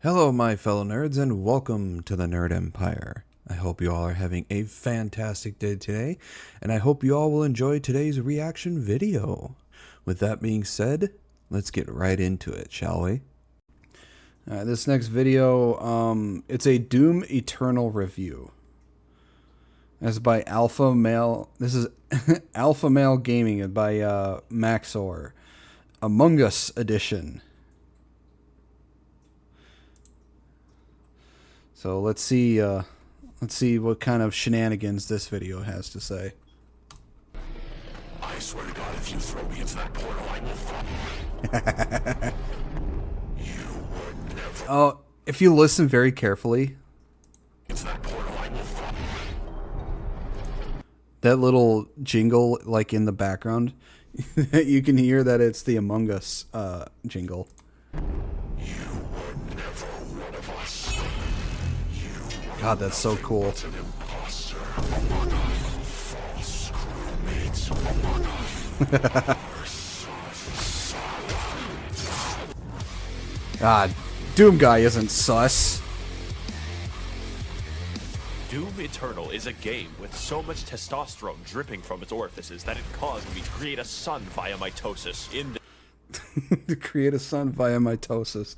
Hello, my fellow nerds, and welcome to the Nerd Empire. I hope you all are having a fantastic day today, and I hope you all will enjoy today's reaction video. With that being said, let's get right into it, shall we? This next video, it's a Doom Eternal review. That's by Alpha Male. This is Alpha Male Gaming by Maxor. Amogus edition. So let's see what kind of shenanigans this video has to say. I swear to God, if you throw me into that portal, I will fuck you. Would never. Oh, if you listen very carefully, Into that portal, I will fuck that little jingle, like in the background, you can hear that it's the Among Us jingle. you. Were never one of us. You. God, that's so cool. An imposter. False crewmates. God, Doom guy isn't sus. Doom Eternal is a game with so much testosterone dripping from its orifices that it caused me to create a sun via mitosis in To create a sun via mitosis.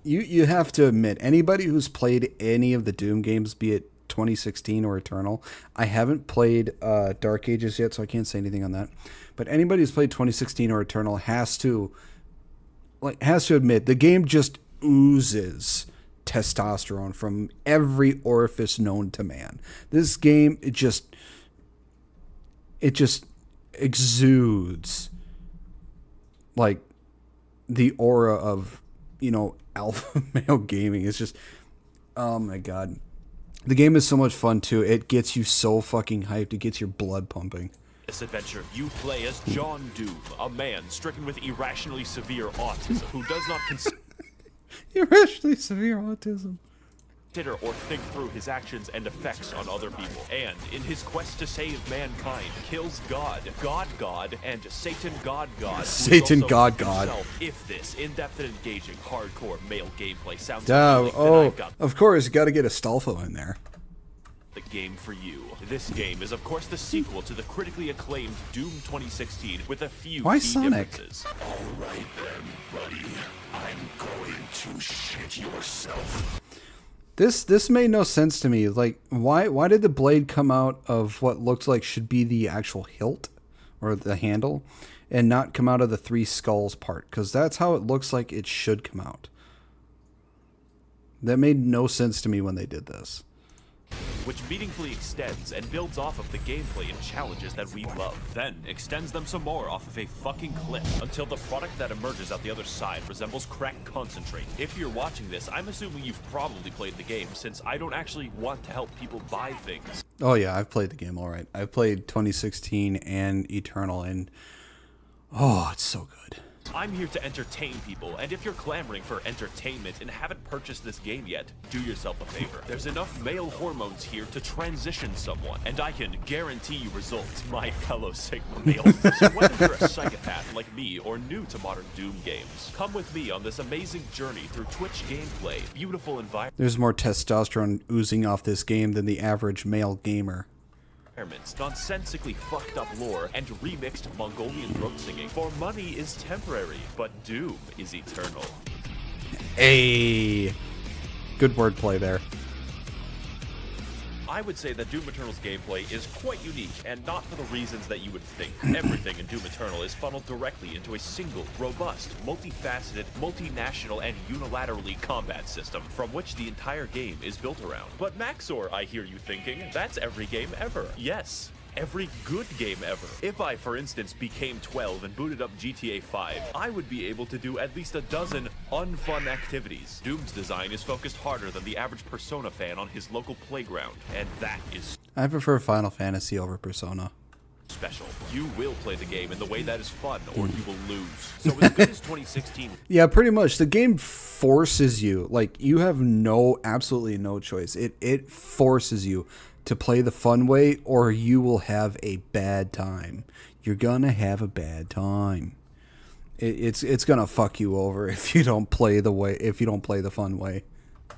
You have to admit, anybody who's played any of the Doom games, be it 2016 or Eternal, I haven't played Dark Ages yet, so I can't say anything on that. But anybody who's played 2016 or Eternal has to admit the game just oozes testosterone from every orifice known to man. This game, it just exudes like the aura of, alpha male gaming. It's just, oh my God. The game is so much fun too. It gets you so fucking hyped. It gets your blood pumping. this adventure. You play as John Doom, a man stricken with irrationally severe autism who does not Irrationally severe autism. consider or think through his actions and effects on other people, and in his quest to save mankind, kills God, and Satan God, who is Satan also God. himself. If this in-depth and engaging, hardcore male gameplay sounds Oh, appealing, then I've got of course, you got to get Astolfo in there. the game for you. This game is, of course, the sequel to the critically acclaimed Doom 2016 with a few Why key Sonic? differences. All right then, buddy. I'm going to shit yourself. This made no sense to me. Like, why did the blade come out of what looked like should be the actual hilt or the handle and not come out of the three skulls part? Because that's how it looks like it should come out. That made no sense to me when they did this. Which meaningfully extends and builds off of the gameplay and challenges that we love, then extends them some more off of a fucking cliff, until the product that emerges out the other side resembles crack concentrate. If you're watching this, I'm assuming you've probably played the game, since I don't actually want to help people buy things. Oh yeah, I've played the game all right. I've played 2016 and Eternal, and oh, it's so good. I'm here to entertain people, and if you're clamoring for entertainment and haven't purchased this game yet, do yourself a favor. There's enough male hormones here to transition someone, and I can guarantee you results, my fellow Sigma males. So whether you're a psychopath like me or new to modern Doom games, come with me on this amazing journey through Twitch gameplay, beautiful environments, There's more testosterone oozing off this game than the average male gamer. nonsensically fucked up lore, and remixed Mongolian throat singing. For money is temporary, but Doom is eternal. Hey, good wordplay there. I would say that Doom Eternal's gameplay is quite unique, and not for the reasons that you would think. Everything in Doom Eternal is funneled directly into a single, robust, multifaceted, multinational, and unilaterally combat system, from which the entire game is built around. But Maxor, I hear you thinking, that's every game ever. Yes. Every good game ever. If I, for instance, became 12 and booted up GTA 5, I would be able to do at least a dozen unfun activities. Doom's design is focused harder than the average Persona fan on his local playground, and that is I prefer Final Fantasy over Persona. special. You will play the game in the way that is fun, or you will lose. So as good as 2016 Yeah, pretty much. The game forces you. Like, you have absolutely no choice. It forces you to play the fun way, or you will have a bad time. You're gonna have a bad time. it's gonna fuck you over if you don't play the fun way.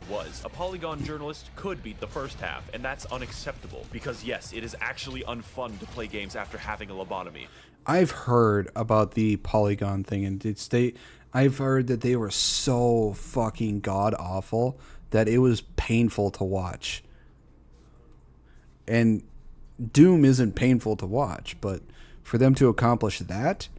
Was a Polygon journalist could beat the first half, and that's unacceptable because yes, it is actually unfun to play games after having a lobotomy. I've heard about the Polygon thing, and I've heard that they were so fucking god awful that it was painful to watch. And Doom isn't painful to watch, but for them to accomplish that's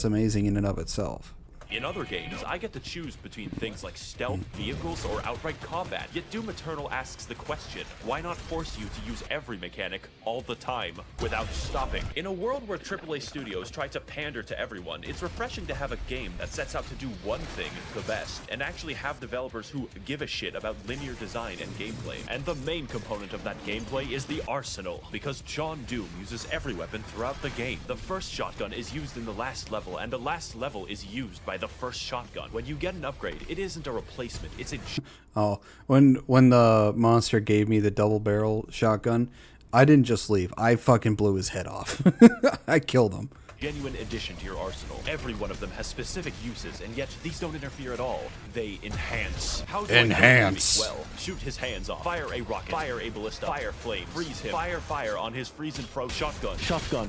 amazing in and of itself. In other games, I get to choose between things like stealth, vehicles, or outright combat. Yet Doom Eternal asks the question, why not force you to use every mechanic all the time without stopping? In a world where AAA studios try to pander to everyone, it's refreshing to have a game that sets out to do one thing the best, and actually have developers who give a shit about linear design and gameplay. And the main component of that gameplay is the arsenal, because John Doom uses every weapon throughout the game. The first shotgun is used in the last level, and the last level is used by the first shotgun. When you get an upgrade, it isn't a replacement, it's a... Oh, when the monster gave me the double barrel shotgun, I didn't just leave. I fucking blew his head off. I killed him. Genuine addition to your arsenal. Every one of them has specific uses, and yet these don't interfere at all. They enhance. How do enhance? Well, shoot his hands off. Fire a rocket. Fire a ballista. Fire flame. Freeze him. Fire on his freeze and froze shotgun.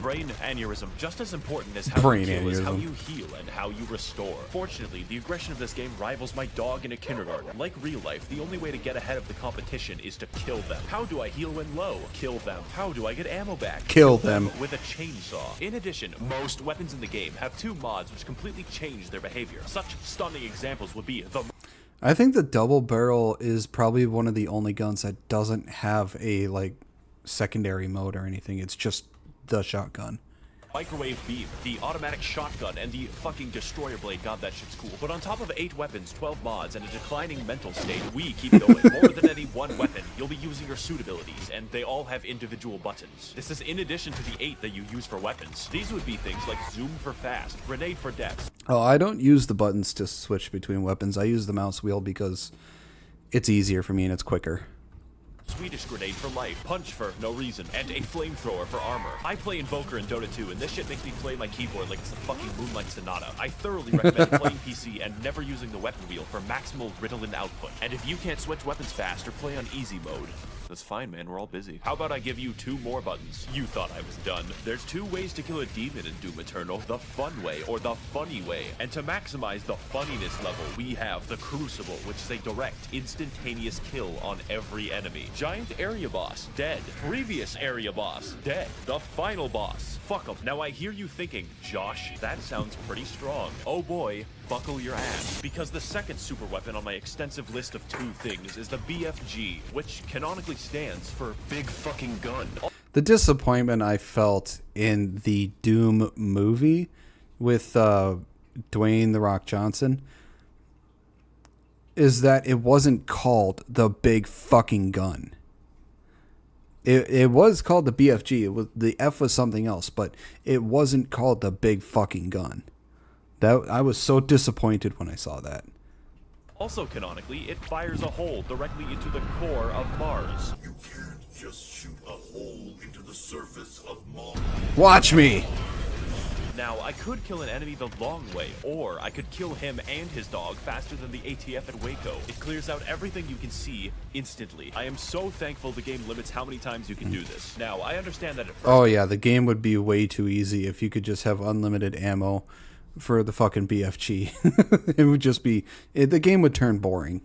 Brain aneurysm. Just as important as how you kill is how you heal and how you restore. Fortunately, the aggression of this game rivals my dog in a kindergarten. Like real life, the only way to get ahead of the competition is to kill them. How do I heal when low? Kill them. How do I get ammo back? Kill them. With a chainsaw. In addition, most weapons in the game have 2 mods which completely change their behavior. Such stunning examples would be the... I think the double barrel is probably one of the only guns that doesn't have a like secondary mode or anything. It's just the shotgun. Microwave beam, the automatic shotgun, and the fucking destroyer blade. God, that shit's cool. But on top of 8 weapons, 12 mods, and a declining mental state, we keep going. More than any one weapon, you'll be using your suit abilities, and they all have individual buttons. This is in addition to the 8 that you use for weapons. These would be things like zoom for fast, grenade for depth. Oh, I don't use the buttons to switch between weapons. I use the mouse wheel because it's easier for me and it's quicker. Swedish grenade for life, punch for no reason, and a flamethrower for armor. I play Invoker in Dota 2, and this shit makes me play my keyboard like it's the fucking Moonlight Sonata. I thoroughly recommend playing PC and never using the weapon wheel for maximal Ritalin output. And if you can't switch weapons fast or play on easy mode, that's fine, man, we're all busy. How about I give you 2 more buttons? You thought I was done. There's 2 ways to kill a demon in Doom Eternal, the fun way or the funny way. And to maximize the funniness level, we have the Crucible, which is a direct, instantaneous kill on every enemy. Giant area boss, dead. Previous area boss, dead. The final boss, fuck 'em. Now I hear you thinking, Josh, that sounds pretty strong. Oh boy, buckle your ass. Because the second super weapon on my extensive list of 2 things is the BFG, which canonically stands for Big Fucking Gun. The disappointment I felt in the Doom movie with Dwayne "The Rock" Johnson is that it wasn't called the Big Fucking Gun. It was called the BFG. It was, the F was something else, but it wasn't called the Big Fucking Gun. That I was so disappointed when I saw that. Also canonically, it fires a hole directly into the core of Mars. You can't just shoot a hole into the surface of Mars. Watch me! Now, I could kill an enemy the long way, or I could kill him and his dog faster than the ATF at Waco. It clears out everything you can see instantly. I am so thankful the game limits how many times you can do this. Now, I understand that at first... Oh yeah, the game would be way too easy if you could just have unlimited ammo for the fucking BFG. It would just be... the game would turn boring.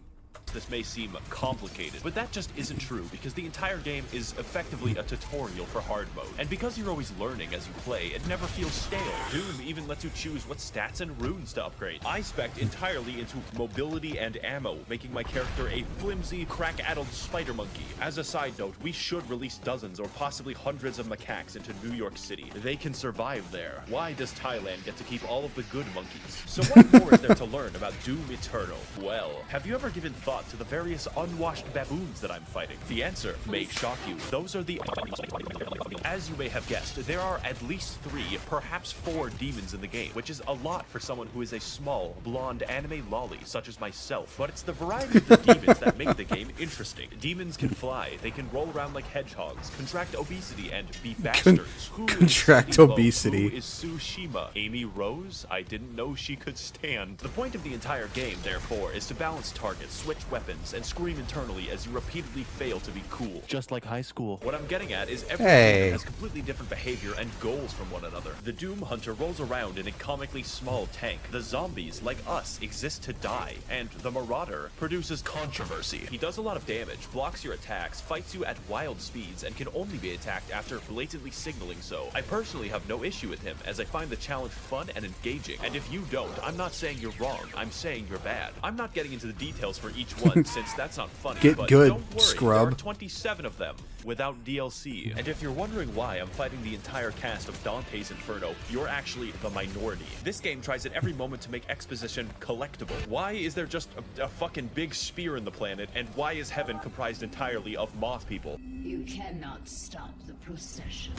This may seem complicated, but that just isn't true because the entire game is effectively a tutorial for hard mode. And because you're always learning as you play, it never feels stale. Doom even lets you choose what stats and runes to upgrade. I spec'd entirely into mobility and ammo, making my character a flimsy, crack-addled spider monkey. As a side note, we should release dozens or possibly hundreds of macaques into New York City. They can survive there. Why does Thailand get to keep all of the good monkeys? So what more is there to learn about Doom Eternal? Well, have you ever given thought to the various unwashed baboons that I'm fighting? The answer may shock you. Those are the... As you may have guessed, there are at least 3, perhaps 4 demons in the game, which is a lot for someone who is a small, blonde anime lolly such as myself. But it's the variety of the demons that make the game interesting. Demons can fly, they can roll around like hedgehogs, contract obesity, and be bastards. Contract obesity. Who is Tsushima? Amy Rose? I didn't know she could stand. The point of the entire game, therefore, is to balance targets, switch weapons, and scream internally as you repeatedly fail to be cool. Just like high school. What I'm getting at is every demon has completely different behavior and goals from one another. The Doom Hunter rolls around in a comically small tank. The zombies, like us, exist to die. And the Marauder produces controversy. He does a lot of damage, blocks your attacks, fights you at wild speeds, and can only be attacked after blatantly signaling so. I personally have no issue with him, as I find the challenge fun and engaging. And if you don't, I'm not saying you're wrong, I'm saying you're bad. I'm not getting into the details for each one, since that's not funny. Get but good, don't worry, scrub. there are 27 of them, without DLC. And if you're wondering why I'm fighting the entire cast of Dante's Inferno, you're actually the minority. This game tries at every moment to make exposition collectible. Why is there just a fucking big spear in the planet, and why is heaven comprised entirely of moth people? You cannot stop the procession.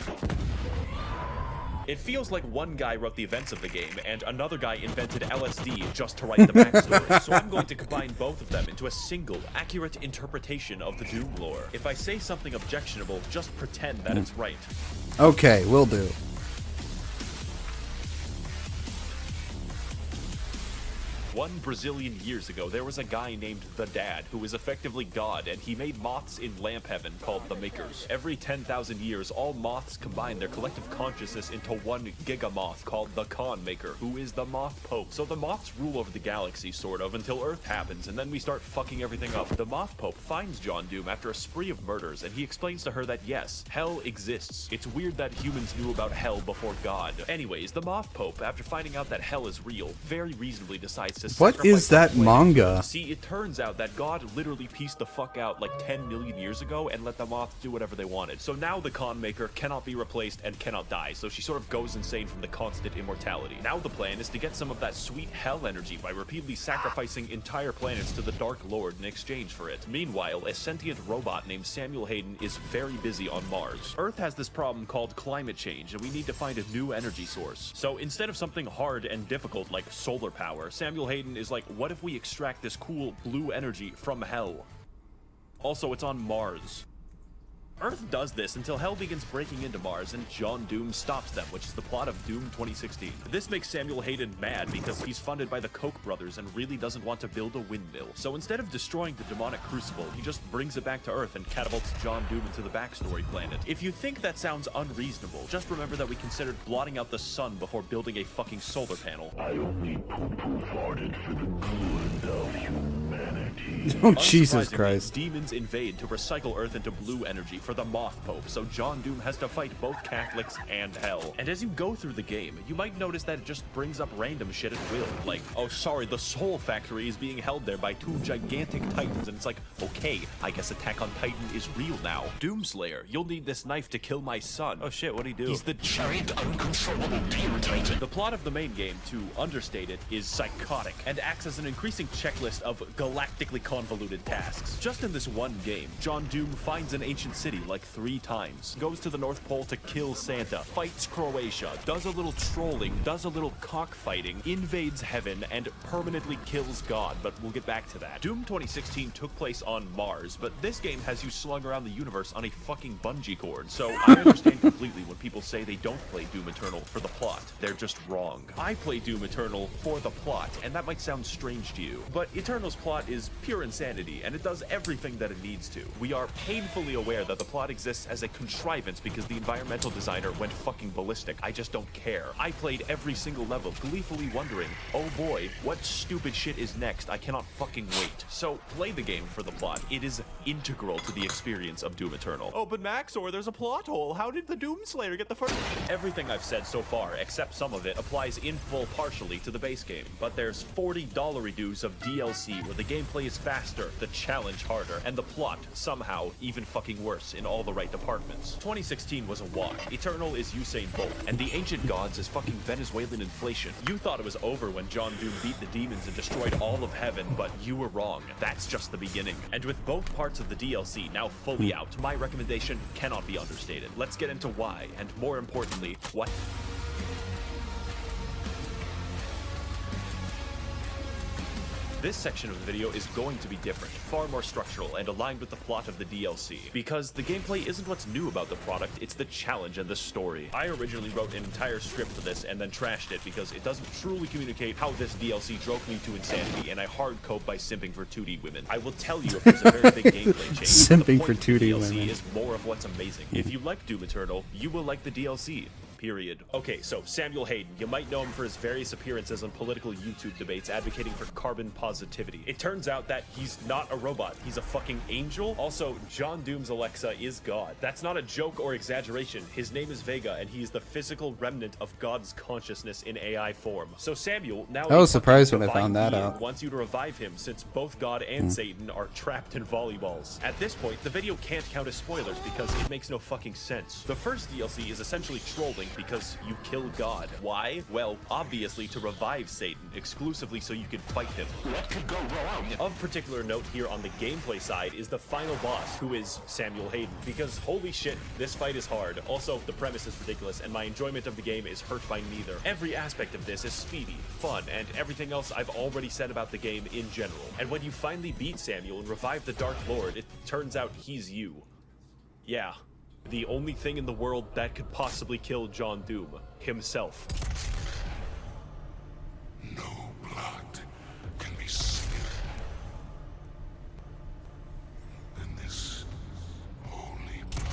It feels like one guy wrote the events of the game, and another guy invented LSD just to write the backstory. So I'm going to combine both of them into a single, accurate interpretation of the Doom lore. If I say something objectionable, just pretend that it's right. Okay, will do. One Brazilian years ago, there was a guy named The Dad who was effectively God, and he made moths in lamp heaven called the Makers. Every 10,000 years, all moths combine their collective consciousness into one gigamoth called the Khan Maker, who is the Moth Pope. So the moths rule over the galaxy, sort of, until Earth happens, and then we start fucking everything up. The Moth Pope finds John Doom after a spree of murders, and he explains to her that yes, hell exists. It's weird that humans knew about hell before God. Anyways, the Moth Pope, after finding out that hell is real, very reasonably decides to What is that manga? See, it turns out that God literally pieced the fuck out like 10 million years ago and let the moths do whatever they wanted. So now the Khan Maker cannot be replaced and cannot die, so she sort of goes insane from the constant immortality. Now the plan is to get some of that sweet hell energy by repeatedly sacrificing entire planets to the Dark Lord in exchange for it. Meanwhile, a sentient robot named Samuel Hayden is very busy on Mars. Earth has this problem called climate change, and we need to find a new energy source. So instead of something hard and difficult like solar power, Samuel Hayden is like, what if we extract this cool blue energy from hell? Also, it's on Mars. Earth does this until hell begins breaking into Mars and John Doom stops them, which is the plot of Doom 2016. This makes Samuel Hayden mad because he's funded by the Koch brothers and really doesn't want to build a windmill. So instead of destroying the demonic crucible, he just brings it back to Earth and catapults John Doom into the backstory planet. If you think that sounds unreasonable, just remember that we considered blotting out the sun before building a fucking solar panel. I only poo-poo farted for the good of humanity. Oh, Jesus Christ. Demons invade to recycle Earth into blue energy for the Moth Pope, so John Doom has to fight both Catholics and hell. And as you go through the game, you might notice that it just brings up random shit at will. Like, oh sorry, the Soul Factory is being held there by 2 gigantic titans, and it's like, okay, I guess Attack on Titan is real now. Doomslayer, you'll need this knife to kill my son. Oh shit, what'd he do? He's the Giant uncontrollable demon titan. The plot of the main game, to understate it, is psychotic, and acts as an increasing checklist of galactically convoluted tasks. Just in this one game, John Doom finds an ancient city like 3 times, goes to the North Pole to kill Santa, fights Croatia, does a little trolling, does a little cockfighting, invades heaven, and permanently kills God, but we'll get back to that. Doom 2016 took place on Mars, but this game has you slung around the universe on a fucking bungee cord, so I understand completely when people say they don't play Doom Eternal for the plot. They're just wrong. I play Doom Eternal for the plot, and that might sound strange to you, but Eternal's plot is pure insanity, and it does everything that it needs to. We are painfully aware that the plot exists as a contrivance because the environmental designer went fucking ballistic. I just don't care. I played every single level, gleefully wondering, oh boy, what stupid shit is next? I cannot fucking wait. So play the game for the plot. It is integral to the experience of Doom Eternal. Oh, but Maxor, there's a plot hole. How did the Doomslayer get the first? Everything I've said so far, except some of it, applies in full partially to the base game. But there's $40 dues of DLC where the gameplay is faster, the challenge harder, and the plot, somehow, even fucking worse in all the right departments. 2016 was a wash. Eternal is Usain Bolt, and the ancient gods is fucking Venezuelan inflation. You thought it was over when John Doom beat the demons and destroyed all of heaven, but you were wrong. That's just the beginning. And with both parts of the DLC now fully out, my recommendation cannot be understated. Let's get into why, and more importantly, what. This section of the video is going to be different, far more structural, and aligned with the plot of the DLC. Because the gameplay isn't what's new about the product, it's the challenge and the story. I originally wrote an entire script for this and then trashed it because it doesn't truly communicate how this DLC drove me to insanity, and I hard cope by simping for 2D women. I will tell you if there's a very big gameplay change. Simping for the 2D DLC women is more of what's amazing. If you like Doom Eternal, you will like the DLC. Period. Okay, so Samuel Hayden. You might know him for his various appearances on political YouTube debates advocating for carbon positivity. It turns out that he's not a robot. He's a fucking angel. Also, John Doom's Alexa is God. That's not a joke or exaggeration. His name is Vega, and he is the physical remnant of God's consciousness in AI form. So Samuel, now I was surprised when I divine found that being, out. wants you to revive him since both God and Satan are trapped in volleyballs. At this point, the video can't count as spoilers because it makes no fucking sense. The first DLC is essentially trolling because you kill God. Why? Well, obviously to revive Satan, exclusively so you can fight him. What could go wrong? Of particular note here on the gameplay side is the final boss, who is Samuel Hayden, because holy shit, this fight is hard. Also, the premise is ridiculous, and my enjoyment of the game is hurt by neither. Every aspect of this is speedy, fun, and everything else I've already said about the game in general. And when you finally beat Samuel and revive the Dark Lord, it turns out he's you. Yeah. The only thing in the world that could possibly kill John Doom, himself. No blood can be sweeter than this holy blood.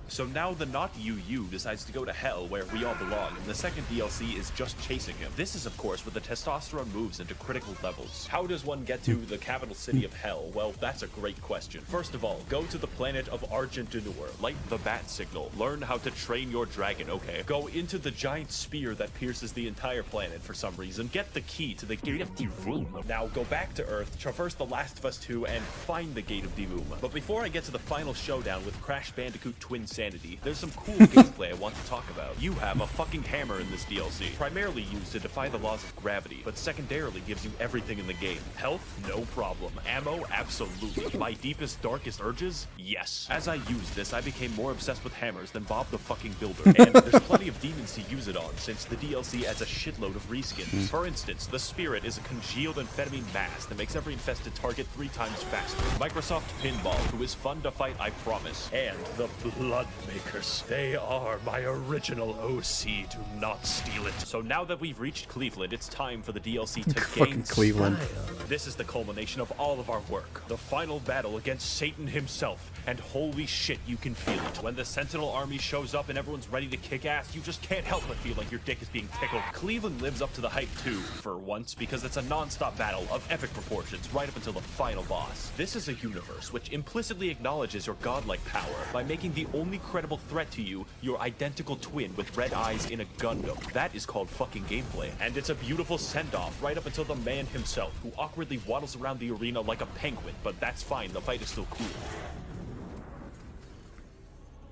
So now the not you decides to go to hell where we all belong, and the second DLC is just chasing him. This is of course where the testosterone moves into critical levels. How does one get to the capital city of hell? Well, that's a great question. First of all, go to the planet of Argent Denur, light the bat signal, learn how to train your dragon, okay? Go into the giant spear that pierces the entire planet for some reason, get the key to the Gate of Divum. Now go back to Earth, traverse The Last of Us 2, and find the Gate of Divum. But before I get to the final showdown with Crash Bandicoot Twin Sanity, there's some cool gameplay I want to talk about. You have a fucking hammer in this DLC, primarily used to defy the laws of gravity, but secondarily gives you everything in the game. Health? No problem. Ammo? Absolutely. My deepest, darkest urges? Yes. As I used this, I became more obsessed with hammers than Bob the fucking Builder, and there's plenty of demons to use it on, since the DLC adds a shitload of reskins. For instance, the Spirit is a congealed amphetamine mass that makes every infested target 3 times faster. Microsoft Pinball, who is fun to fight, I promise. And the Blood Makers. They are my original OC. Do not steal it. So now that we've reached Cleveland, it's time for the DLC to Fucking gain Cleveland. style. This is the culmination of all of our work. The final battle against Satan himself. And holy shit, you can feel it. When the Sentinel army shows up and everyone's ready to kick ass, you just can't help but feel like your dick is being tickled. Cleveland lives up to the hype too, for once, because it's a non-stop battle of epic proportions right up until the final boss. This is a universe which implicitly acknowledges your godlike power by making the only credible threat to you your identical twin with red eyes in a Gundam. That is called fucking gameplay. And it's a beautiful send-off right up until the man himself, who awkwardly waddles around the arena like a penguin, but that's fine, the fight is still cool.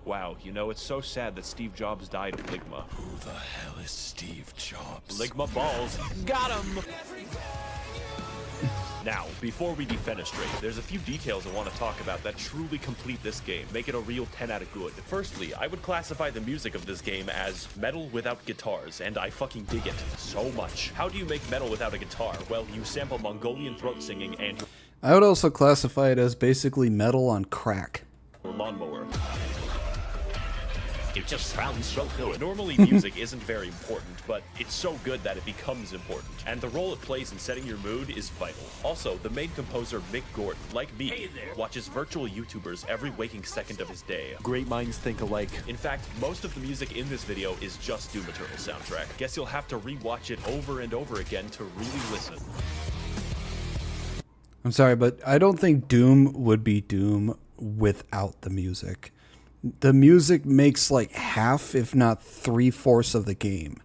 Wow, you know, it's so sad that Steve Jobs died of Ligma. Who the hell is Steve Jobs? Ligma balls. Got him! Now, before we defenestrate, there's a few details I want to talk about that truly complete this game, make it a real 10 out of good. Firstly, I would classify the music of this game as metal without guitars, and I fucking dig it so much. How do you make metal without a guitar? Well, you sample Mongolian throat singing and I would also classify it as basically metal on crack. your lawnmower. It just sounds so good. Normally, music isn't very important, but it's so good that it becomes important. And the role it plays in setting your mood is vital. Also, the main composer, Mick Gordon, like me, watches virtual YouTubers every waking second of his day. Great minds think alike. In fact, most of the music in this video is just Doom Eternal soundtrack. Guess you'll have to rewatch it over and over again to really listen. I'm sorry, but I don't think Doom would be Doom without the music. The music makes like half, if not 3/4 of the game.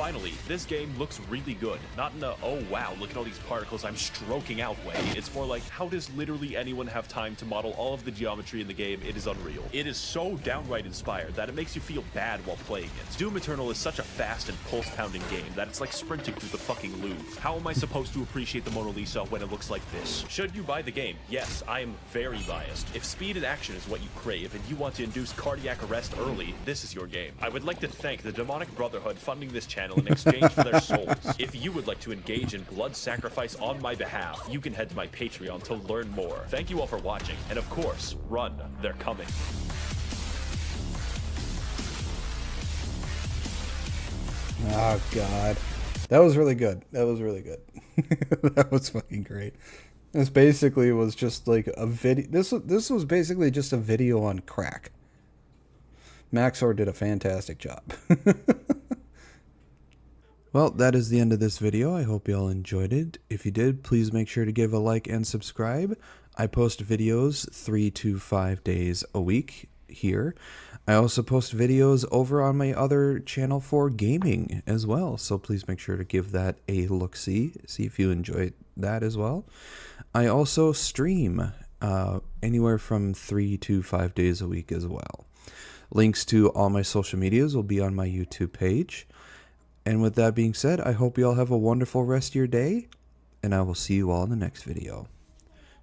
Finally, this game looks really good. Not in a, oh wow, look at all these particles I'm stroking out way. It's more like, how does literally anyone have time to model all of the geometry in the game? It is unreal. It is so downright inspired that it makes you feel bad while playing it. Doom Eternal is such a fast and pulse-pounding game that it's like sprinting through the fucking Louvre. How am I supposed to appreciate the Mona Lisa when it looks like this? Should you buy the game? Yes, I am very biased. If speed and action is what you crave and you want to induce cardiac arrest early, this is your game. I would like to thank the Demonic Brotherhood funding this channel in exchange for their souls. If you would like to engage in blood sacrifice on my behalf, you can head to my Patreon to learn more. Thank you all for watching, and of course, run, they're coming. Oh god, that was really good. That was really good. That was fucking great. This basically was just like a video. This was basically just a video on crack. Maxor did a fantastic job. Well, that is the end of this video. I hope you all enjoyed it. If you did, please make sure to give a like and subscribe. I post videos 3 to 5 days a week here. I also post videos over on my other channel for gaming as well, so please make sure to give that a look-see, see if you enjoy that as well. I also stream anywhere from 3 to 5 days a week as well. Links to all my social medias will be on my YouTube page. And with that being said, I hope you all have a wonderful rest of your day, and I will see you all in the next video.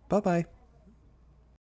Bye-bye.